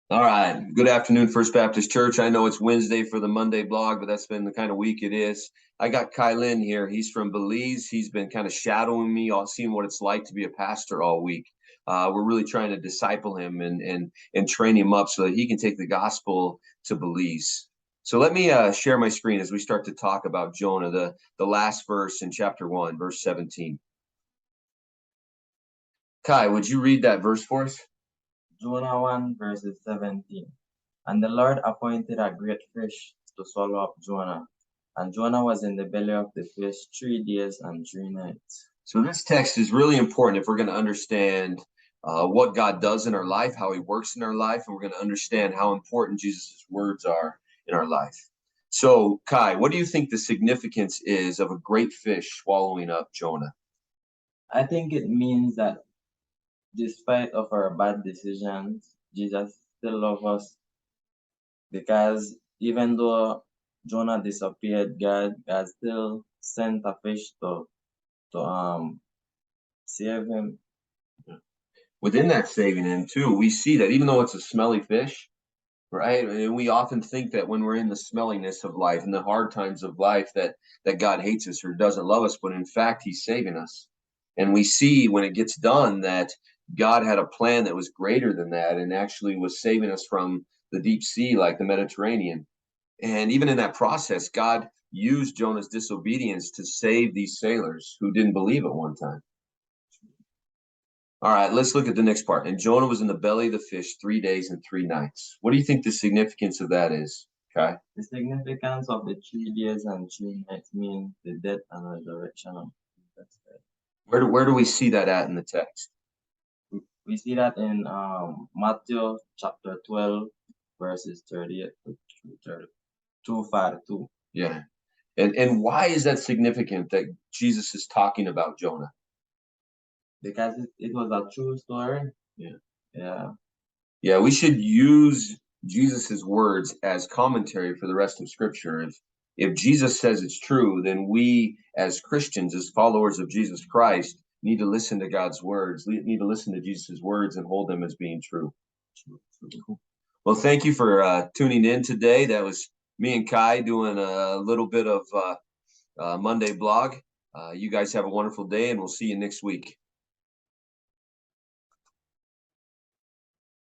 All right. Good afternoon, First Baptist Church. I know it's Wednesday for the Monday blog, but that's been the kind of week it is. I got Cylen here. He's from Belize. He's been kind of shadowing me, all seeing what it's like to be a pastor all week. We're really trying to disciple him and train him up so that he can take the gospel to Belize. So let me share my screen as we start to talk about Jonah, the last verse in chapter 1, verse 17. Kai, would you read that verse for us? Jonah 1 verses 17. And the Lord appointed a great fish to swallow up Jonah. And Jonah was in the belly of the fish 3 days and 3 nights. So this text is really important if we're going to understand what God does in our life, how he works in our life, and we're going to understand how important Jesus' words are in our life. So, Kai, what do you think the significance is of a great fish swallowing up Jonah? I think it means that despite of our bad decisions, Jesus still loves us, because even though Jonah disappeared, God still sent a fish to save him. Within that saving him too, we see that even though it's a smelly fish, right? And we often think that when we're in the smelliness of life and the hard times of life that God hates us or doesn't love us, but in fact he's saving us. And we see when it gets done that God had a plan that was greater than that and actually was saving us from the deep sea like the Mediterranean. And even in that process, God used Jonah's disobedience to save these sailors who didn't believe at one time. All right, let's look at the next part. And Jonah was in the belly of the fish 3 days and 3 nights. What do you think the significance of that is, Kai? The significance of the 3 days and 3 nights means the death and resurrection of Jesus. Where do we see that at in the text? We see that in Matthew chapter 12, verses 38 to 252. Yeah. And why is that significant that Jesus is talking about Jonah? Because it was a true story. Yeah, we should use Jesus's words as commentary for the rest of Scripture. If Jesus says it's true, then we as Christians, as followers of Jesus Christ, need to listen to God's words, need to listen to Jesus' words and hold them as being true. Well, thank you for tuning in today. That was me and Kai doing a little bit of Monday blog. You guys have a wonderful day, and we'll see you next week.